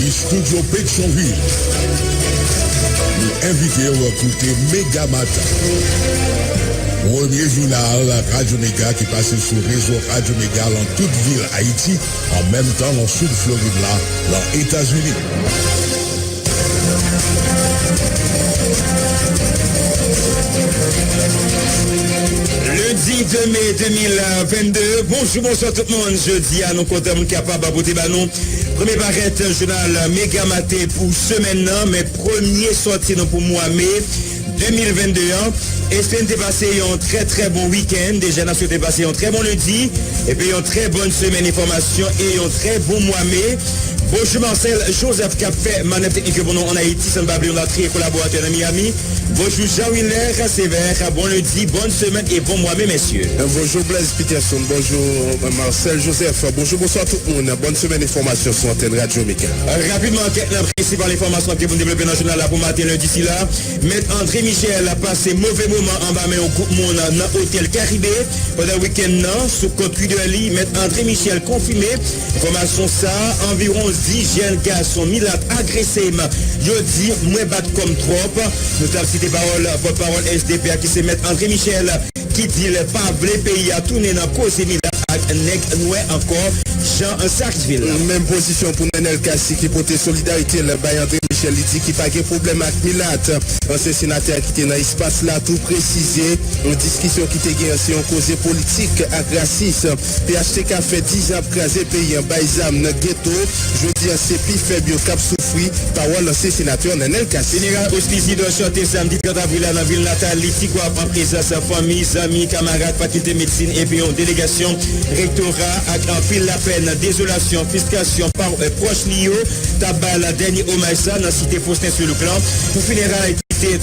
depuis Studio Pétionville. Nous invitons à écouter Méga Matin. Premier journal Radio Méga qui passe sur le réseau Radio Méga dans toute ville Haïti, en même temps dans le sud Floride là, dans les États-Unis. Lundi 2 mai 2022, bonjour tout le monde, jeudi à nous comptons capable d'apporter nous. Premier barrette journal Méga Matin pour semaine, mais premier sorti pour mois mai 2022. Espère de passer un très bon week-end. Déjà, nous avons passé un très bon lundi. Et puis, une très bonne semaine d'information et un très bon mois mai. Bonjour Marcel, Joseph qui a fait manœuvre technique pour nous en Haïti, sans babler, on a trié collaborateur dans Miami. Bonjour Jean-Willer Sévère, bon lundi, bonne semaine et bon mois mai, messieurs. Bonjour Blaise Peterson, bonjour Marcel Joseph, bonjour tout le monde, bonne semaine d'information sur Antenne Radio Méga. Rapidement, la principale information qui vous développer dans le journal pour matin lundi d'ici là. Maître André Michel a passé mauvais moment en bas mais au groupe monde dans l'hôtel Caribé pendant le week-end sous compte de lit. Maître André Michel confirmé. Information ça, environ 10 jeunes garçons milat agressés. Yo dit moins battre comme trop. Nous avons cité porte-parole SDPA qui se Maître André Michel qui dit le pas le pays a tourné dans cause milat avec nèg noué encore Jean Sarksville. Même position pour Nenel Kassi qui porte solidarité le bail André Michel dit qui pas de problème avec Milat. Ancien sénateur qui était dans l'espace là tout précisé. Une discussion qui était gagnée c'est une cause politique avec racisme. PHTK fait 10 ans craser pays en baïsam dans ghetto. Je dis c'est plus faible cap souffri. Parole ancien sénateur Nenel Kassi. Général Hospici doit chanter samedi 30 avril dans la ville natale Litigua en présence de famille, amis, camarades, faculté de médecine et puis en délégation rectorat avec un pile la peine, désolation, fiscation par proche Lio, tabac la dernier hommage ça dans la cité Faustin sur le clan. Pour funérailles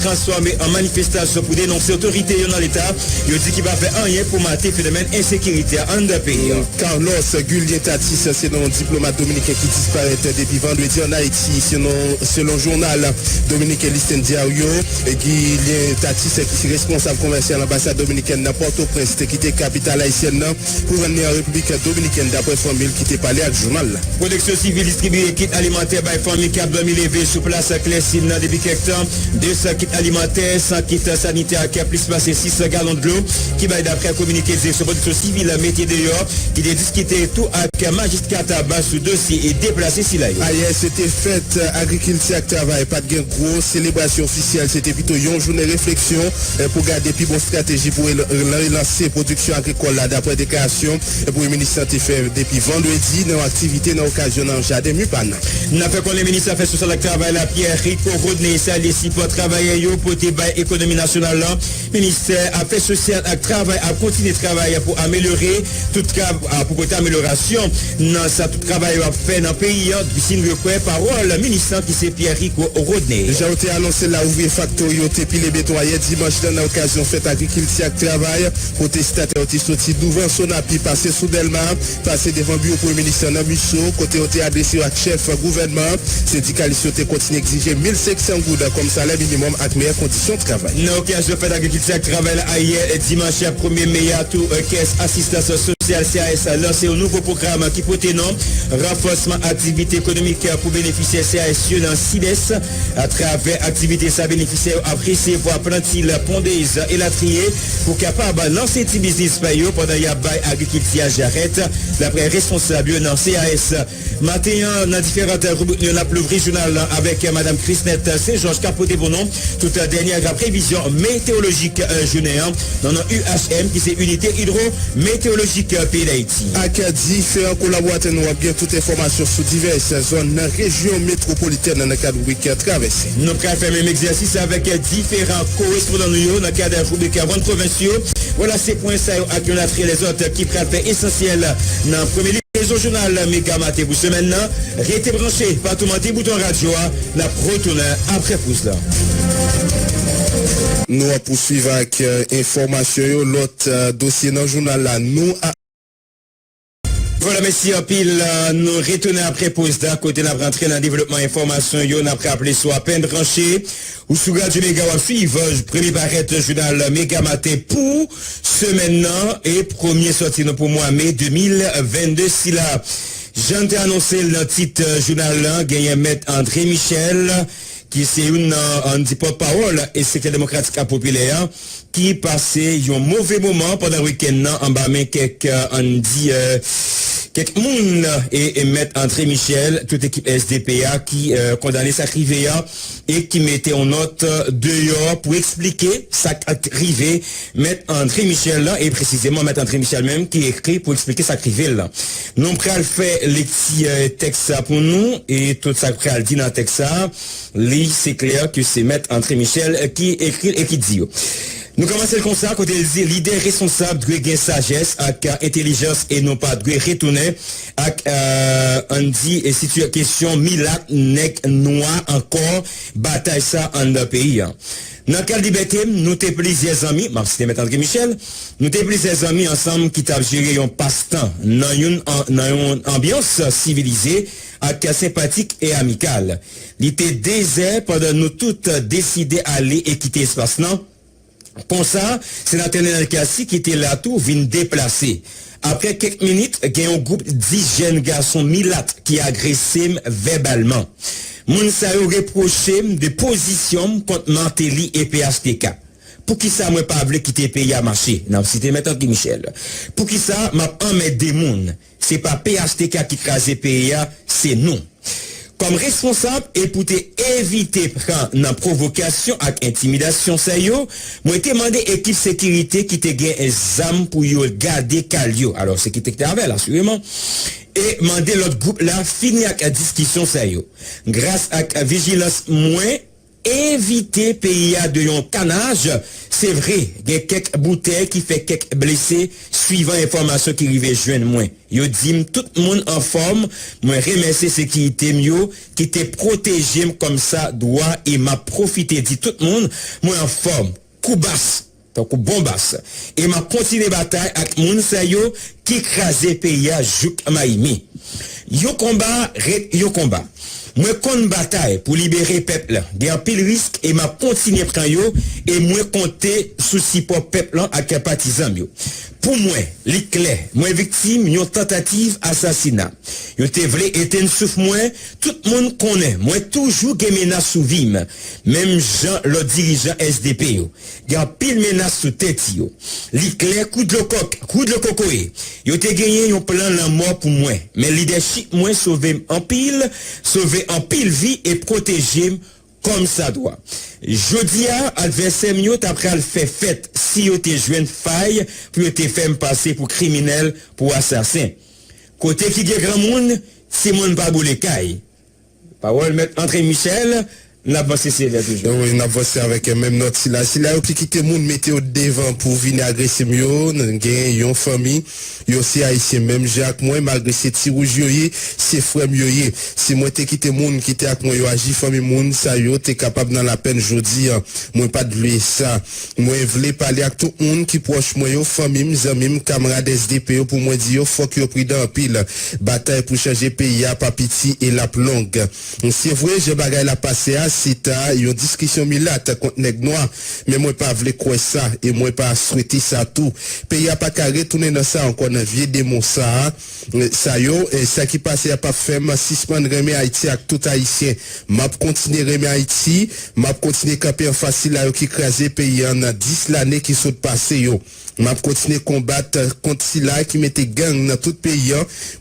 transformé en manifestation pour dénoncer l'autorité dans l'État. Il dit qu'il va faire rien pour mater le phénomène insécurité en deux pays. Carlos Gullien Tatis, c'est un diplomate dominicain qui disparaît depuis vendredi en Haïti. Selon le journal Dominique Listen Diario, Gullien Tatis qui est responsable commercial de l'ambassade dominicaine de Port-au-Prince, qui était capitale haïtienne pour venir en République dominicaine d'après famille qui était parlé avec le journal. Protection civile distribue kit alimentaire par famille qui a dormi levé sous place Clessine depuis quelques temps. 200 kits alimentaires, 100 kits sanitaires qui a plus passé 6 gallons de l'eau qui va d'après communiquer sur protection civile métier dehors qui a discuté tout avec magistrat tabac sous dossier et déplacé si là. Hier c'était fête agriculture et travail, pas de gros célébration officielle, c'était plutôt une journée réflexion pour garder plus bonne stratégie pour relancer production agricole là d'après déclaration pour le ministre santé fait depuis vendredi dans activité dans occasion dans jardin Mupana. N'a fait qu'on le ministre a fait social travail la Pierre Rico Rodney ça les pour travailler pour l'économie nationale là. Ministère a fait social et travail a continué de travailler pour améliorer tout pour côté amélioration dans ça tout travail a fait dans le pays signe de parole ministre qui c'est Pierre Rico Rodney. Déjà été annoncé la ouvrier factory au puis les béton hier dimanche dans l'occasion fête agriculture et travail protestateur qui sorti devant son appui passé sous Delma passé devant bureau pour le ministère dans Michaud côté été adressé à chef gouvernement syndicaliste ont continué exiger 1500 goudes comme salaire minimum avec meilleures conditions de travail. Dans l'occasion de agriculture et travail hier dimanche 1er mai à tout caisse assistance sociale CAS a lancé un nouveau programme qui porte nom renforcement activité économique pour bénéficier CAS dans SIDES à travers activité ça bénéficiaire apprécié pour apprenti la pondeuse et la trier pour capable lancer petit business payo pendant y a bail agriculture j'arrête d'après responsable dans CAS. Matin dans différentes rubriques on a plus régional avec madame Christette Saint-Georges Capote Bonon toute la dernière prévision météorologique journée dans le UHM qui c'est unité hydro-météorologique pays d'Haïti. Avec différents collaborateurs nous avons bien toute information sur diverses zones dans la région métropolitaine dans le cadre du week-end traversé. Nous avons fait le même exercice avec différents correspondants dans le cadre de rubrique avant provinciaux. Voilà ces points ça qui ont attiré les autres qui prennent essentiel dans le premier livre journal Méga Matin pour ce maintenant. Restez branchés par tout le monde bouton radio la retourne après pouce là. Nous poursuivons avec information l'autre dossier dans le journal là nous Voilà, merci en pile. Nous retournons après pause d'un côté, nous rentré dans le développement information, nous avons appelé soit à peine tranché, ou sous du méga à suivre, premier barrette journal Méga Matin pour ce maintenant, et premier sorti pour moi, mai 2022, si là. J'en ai annoncé le titre journal là, gagné maître André Michel, qui c'est une porte-parole et secrétaire démocratique populaire, qui passait un mauvais moment pendant le week-end en bas, mais quelques monde et maître André Michel, toute équipe SDPA qui condamnait sa rivière et qui mettait en note dehors pour expliquer sa rivière. Maître André Michel là, et précisément maître André Michel même qui écrit pour expliquer sa rivière là. Nous pral fait les petits textes pour nous et tout ça pral dit dans le texte ça. C'est clair que c'est maître André Michel qui écrit et qui dit. Nous commençons le constat côté l'idée responsable de gagner sagesse avec intelligence et non pas de retourner avec on dit et situation question milat nèg noir encore bataille ça en le pays. Dans quelle liberté nous t'es plusieurs amis, c'était M. André Michel, nous t'es plusieurs amis ensemble qui t'a géré un passe-temps dans une ambiance civilisée avec sympathique et amicale. Il était désert pendant nous toutes décidé aller et quitter espace non. Comme ça, c'est Nathaniel Kassi qui était là tout, vient déplacer. Après quelques minutes, il y a un groupe de 10 jeunes garçons milates qui agressé verbalement. Moun sa yo reproché de position contre Mantelli et PHTK. Pour qui ça, moi, pas voulu quitter pays à marcher? Non, c'était maintenant André Michel. Pour qui ça, m'a en mettre des mouns. C'est pas PHTK qui crase pays, c'est nous. Comme responsable et pour éviter prendre dans provocation avec intimidation ça yo, moi été demandé équipe sécurité qui te gagne des armes pour yo garder Calio. Alors c'est qui te avec assurément et demander l'autre groupe là finir avec la discussion ça yo. Grâce à la vigilance moins éviter pays à de yon canage, c'est vrai, il y a quelques bouteilles qui fait quelques blessés suivant information qui arrive joindre moi. Yo dit tout le monde en forme, moi remercier sécurité mieux qui te protégé comme ça doit et m'a profité dit tout le monde moi en forme, coup basse. Donc bombasse et m'a continué bataille avec moun sa yo qui écrasé pays à Jouk Maïmi. Yo combat. Moi kon bataille pour libérer peuple. Il y a un pile risque et m'a continué prendre yo et moi compter souci pour peuple avec partisans yo. Pour moi, l'éclair, moi victime yon tentative assassinat. Yo te vle éteindre souffle moi, tout le monde connaît. Moi toujours gen menace sous vime. Même Jean le dirigeant SDP yo. Il y a pile menace sous tête yo. L'éclair coup de cocoé. Yo te gagné yon plan la mort pour moi. Mais leadership moi sauver en pile vie et protéger comme ça doit. Jodia, adversaire mieux après le fait fête si yo te joine faille pour te faire passer pour criminel, pour assassin. Côté qui est grand monde, c'est mon pas boule caille. Parole maître André Michel. N'a pas cessé là toujours. Oui, n'a pas cessé avec même notre là. Si là qui quitte monde mettez au devant pour venir agresser mieux, gain yon famille, yo aussi haïtien même Jacques moi malgré ces petits rouges yoyé, c'est frère mieux. Si moi t'es quitté monde qui t'es avec moi yo agi famille monde ça yo t'es capable dans la peine jodi moi pas de lui ça. Moi voulais parler avec tout monde qui proche moi yo famille mes amis camarades SDP pour moi dire faut que yo pris dans pile bataille pour changer pays à papiti et la longue. C'est vrai j'ai bagaille la passé c'est une discussion milate contre nèg noir mais moi pas vle quoi ça et moi pas souhaiter ça tout pays a pas carré tourner dans ça encore dans vieux démon ça yo et ça qui passe a pas fait m'a suspendre remet Haïti avec tout haïtien m'a continuer remet Haïti m'a continuer camper en facile là qui craser pays en 10 l'année qui saute passé yo m'a continuer combattre contre là qui mettait gang dans tout pays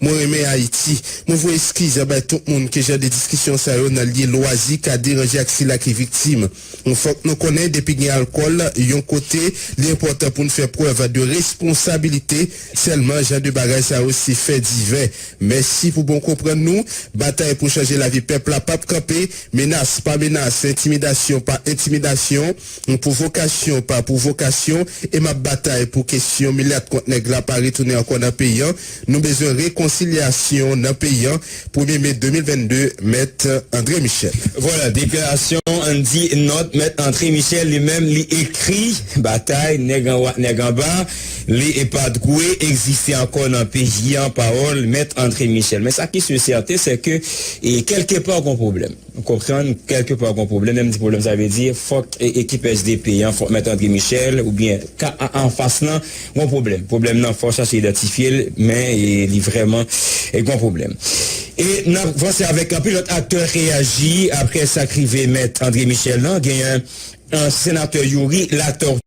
moi remet Haïti moi vous excuse ben tout le monde que j'ai des discussions ça yo dans lié loisir qu'a dérangé avec là qui victime on faut que nous connaît depuis qu'il y a alcool yon côté l'important pour nous faire preuve de responsabilité seulement genre de bagage ça aussi fait divers merci pour bon comprendre nous bataille pour changer la vie peuple la pas camper menace pas menace intimidation pas intimidation provocation pas provocation et ma bataille pour question milliard contre nèg la pas retourner encore dans pays nous besoin réconciliation dans pays 1er mai 2022 maître André Michel. Voilà, déclaration on dit notre maître André Michel lui-même lui écrit bataille nèg en bas lui est pas de coué exister encore dans pays en parole maître André Michel. Mais ça qui est certain c'est que et quelque part un problème. comprendre quelque part un problème, même si problème ça veut dire, faut équipe SDP, faut mettre André Michel, ou bien, en face, non, un problème. Problème, non, faut chercher à identifier, mais il est vraiment un grand problème. Et, nous, voici avec un pilote acteur réagi, après ça, crivé mettre André Michel, non, il y a un sénateur Yuri Latortue,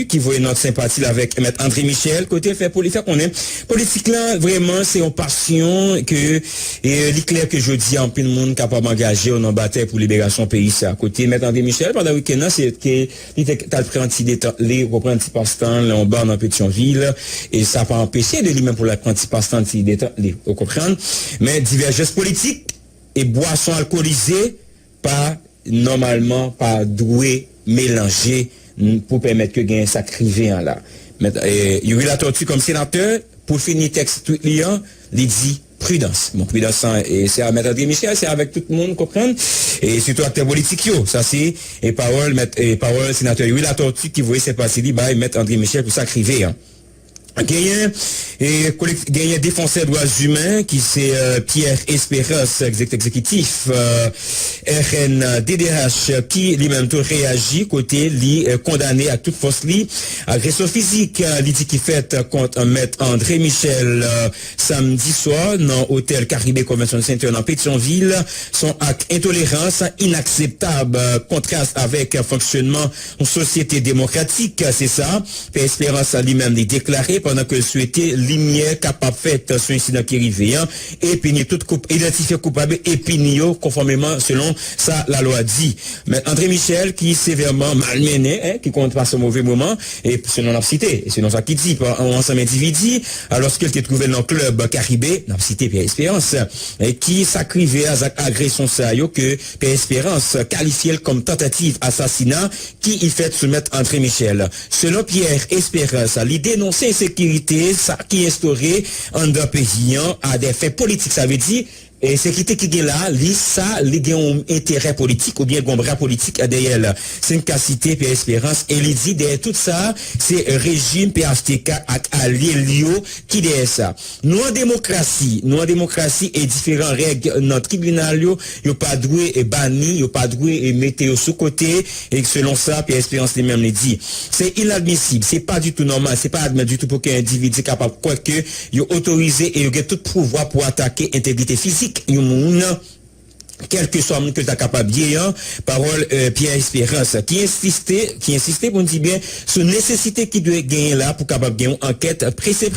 qui voit notre sympathie avec M. André Michel, côté fait pour les faire qu'on aime. Politique là, vraiment, c'est une passion que, et l'éclair que je dis en plein monde capable d'engager en bataille pour libération pays, ça. Côté M. André Michel, pendant le week-end, c'est que, il était, pris un petit détail, reprendre un petit passe-temps, là, en bas, dans Pétionville, et ça n'a pas empêché de lui-même pour la prendre un petit passe-temps, un petit détail, vous comprenez? Mais divergence politique et boissons alcoolisées, pas, normalement, pas doué, mélangé, pour permettre que gagne ça crivé en là. Il y a eu la tortue comme sénateur, pour finir texte tout liant, il dit prudence. Bon, prudence, c'est à mettre André Michel, c'est avec tout le monde, comprendre. Et surtout acteur politique, yo. Ça, c'est, et parole, sénateur, il y a eu la tortue qui voyait c'est passé, dit, bah, mettre André Michel pour ça crivé, hein. Gagné défenseur des droits humains qui c'est Pierre Espérance, exécutif RNDDH qui lui-même tout réagi côté lui condamné à toute force lui agression physique lui dit qui fait contre maître André Michel samedi soir dans hôtel Caribé Convention Center dans Pétionville son acte intolérance inacceptable contraste avec fonctionnement en société démocratique c'est ça Pierre Espérance lui-même lui déclaré pendant que souhaitait lumière capable faite sur incident qui arrivait et puis tout identifié coupable et puni conformément selon ça la loi dit mais André Michel qui sévèrement malmené qui compte pas ce mauvais moment et selon la cité et selon ça qui dit par un ensemble d'individus alors qu'il était trouvé dans le club Caribé n'a cité Pierre Espérance et qui s'acrivait à agression ça que Pierre Espérance qualifiait comme tentative assassinat qui y fait soumettre André Michel selon Pierre Espérance l'idée dénoncer sécurité ça qui est instauré en d'un pays à des faits politiques ça veut dire et sécurité qui est là, ça, il y a un intérêt politique ou bien un bras politique derrière. C'est une capacité Pierre Espérance et il dit derrière tout ça, c'est régime PHTK à l'Elio qui derrière ça. Nous en démocratie et différentes règles dans le tribunal, il pas doué et banni, il pas doué et mettez sous côté et selon ça, Pierre Espérance lui-même le dit. C'est inadmissible, c'est pas du tout normal, c'est pas admis du tout pour qu'un individu capable quoi que il autorisé et il a tout pouvoir pour attaquer intégrité physique quel que soit que tu es capable de parole Pierre Espérance qui insistait pour dire bien sur nécessité qui doit gagner là pour capable gagner une enquête pressé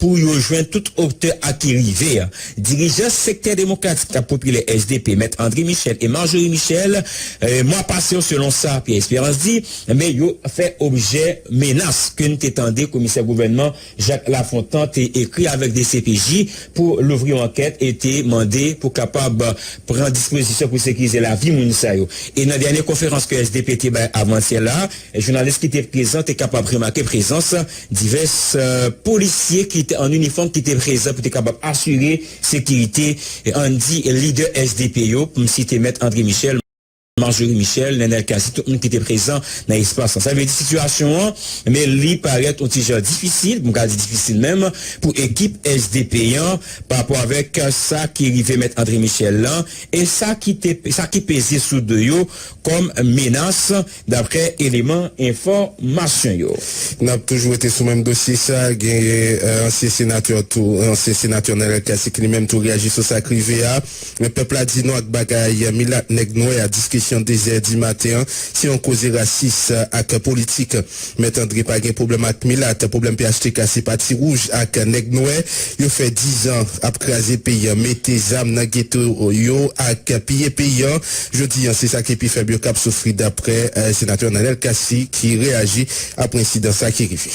pour y rejoindre tout auteur à qui arriver dirigeant secteur démocratique populaire SDP maître André Michel et Marjorie Michel moi passé selon ça Pierre Espérance dit mais yo fait objet menace que nous t'étendez commissaire gouvernement Jacques Lafontaine t'est écrit avec des CPJ pour l'ouvrir enquête et t'est demandé pour capable prendre disposition pour sécuriser la vie mounisayo. Et dans la dernière conférence que SDP était avant-hier là, les journalistes qui étaient présents étaient capables de remarquer présence divers policiers qui étaient en uniforme qui étaient présents pour être capables d'assurer sécurité. Et on dit leader SDPO, comme citer maître André Michel, Marjorie Michel, Nenel Kassi, tout le monde qui était présent dans l'espace. Ça veut dire situation, mais lui paraît un petit genre difficile, bon, difficile même, pour équipe SDP, par rapport avec ça qui arrivait mettre André Michel là, et ça qui pesait sous deux yo, comme menace, d'après éléments information yo. On a toujours été sous le même dossier, ça, ancien sénateur Nenel Kassi qui lui-même tout réagit sur ça crivé, le peuple a dit non, avec bagaille, Milat Negnoé a discuté des heures du matin, si on cause raciste avec politique, mais André pas un problème avec Milat, problème PHTK, c'est parti rouge avec Negnoé, il fait 10 ans à craser pays, mettez âmes dans ghetto yo avec piller pays, je dis c'est ça qui est plus faible cap souffrir d'après sénateur Nenel Kassi qui réagit après incident ça qui arrive.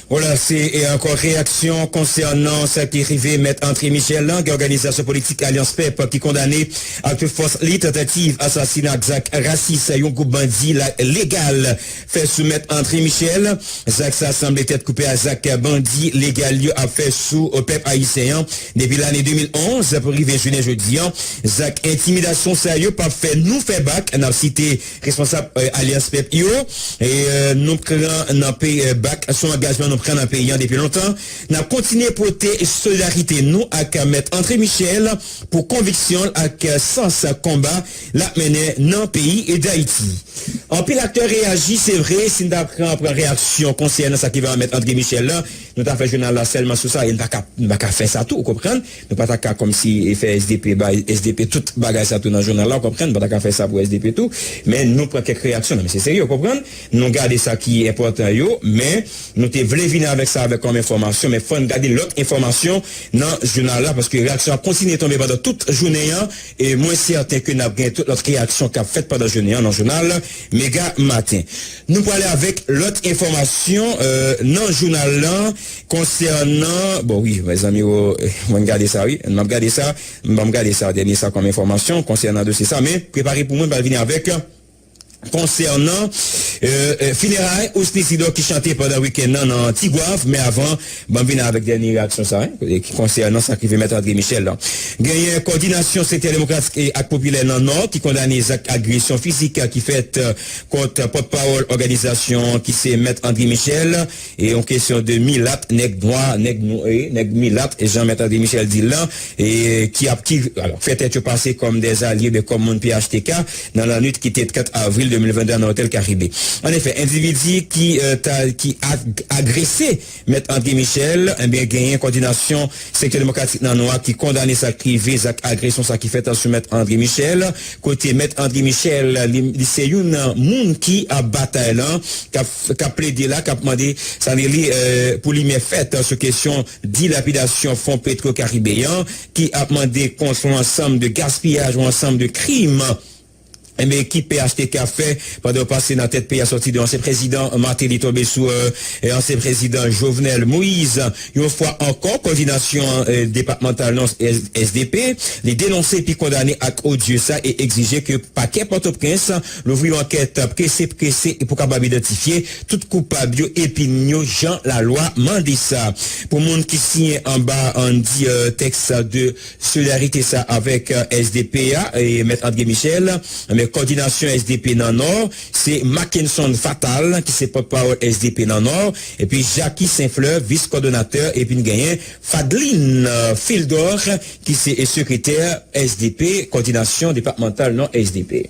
Voilà, c'est encore réaction concernant ce qui est arrivé mettre André Michel Lang, organisation politique Alliance PEP, qui condamné à toute force les tentatives assassinat Zach raciste, un groupe bandit légal fait soumettre André Michel. Zach ça semble être coupé à Zach bandit légal a fait sous au PEP haïtien depuis l'année 2011 pour arriver juin jeudi. Zach intimidation sérieux pas fait nous fait bac, on a cité responsable Alliance PEP et nous prenons un bac son engagement nous prenons en payant depuis longtemps. Nous avons continué à porter solidarité nous à mettre André Michel pour conviction avec sens combat la mener dans le pays et d'Haïti. En pile acteur réagit, c'est vrai, si nous avons pris réaction concernant ça qui va mettre André Michel là, nous avons fait journal là seulement sur ça, il n'a pas faire ça tout, vous comprenez? Nous pas qu'à comme si il fait SDP tout bagage ça tout dans le journal là, vous comprenez? Pas qu'à faire ça pour SDP tout, mais nous prenons quelques réactions, non mais c'est sérieux, vous comprenez? Nous gardons ça qui est important yo, mais nous te voulons venir avec ça avec comme information, mais faut garder l'autre information dans le journal là parce que réaction a continué à tomber pendant toute journée et moins certain que nous avons gagné toute notre réaction qu'a faite pendant la journée dans le journal Méga Matin. Nous pour aller avec l'autre information dans le journal là concernant bon oui mes amis on va regarder ça oui on va regarder ça dernier ça comme information concernant de ça mais préparez pour moi va venir avec concernant funérailles au Snisidor qui chantait pendant le week-end dans Tigouave, mais avant, bon, venir avec dernière réaction ça, hein, concernant ça qui veut mettre André Michel là. Gagné coordination secteur démocratique et acte populaire dans le Nord qui condamne les agressions physiques qui fait contre porte-parole organisation qui s'est mettre André Michel et en question de Milat, nèg noir, nèg Milat et Jean-Maître André Michel dit là et qui alors fait être passé comme des alliés de comme mon PHTK dans la nuit qui était 4 avril 2022 dans l'hôtel Caribé. En effet, individu qui a agressé Maître André Michel, eh bien gagné coordination secteur démocratique dans noir qui condamné sa privé sa agression ça qui fait sur Maître André Michel. Côté Maître André Michel, c'est une monde qui a bataille là, qui a plaidé là, qui a demandé ça pour lui mettre fait sur question dilapidation fonds pétro-caribéens, qui a demandé contre l'ensemble de gaspillage ou ensemble de crimes. Mais qui PHTK fait pendant passer dans tête pays à sortir de ancien président Martelly tombé sous ancien président Jovenel Moïse une fois encore coordination départementale non SDP les dénoncer puis condamner à odieux ça et exiger que paquet Port-au-Prince l'ouvrir enquête pressé et pour capable identifier tout coupable et puis Jean la loi mandi ça pour monde qui signe en bas on dit texte de solidarité ça avec SDPA et Maître André Michel mais coordination SDP dans Nord, c'est Mackinson Fatal qui c'est porte-parole SDP dans Nord et puis Jackie Saint-Fleur vice-coordonnateur et puis une gagnant Fadeline Fildor qui c'est secrétaire SDP coordination départementale non SDP.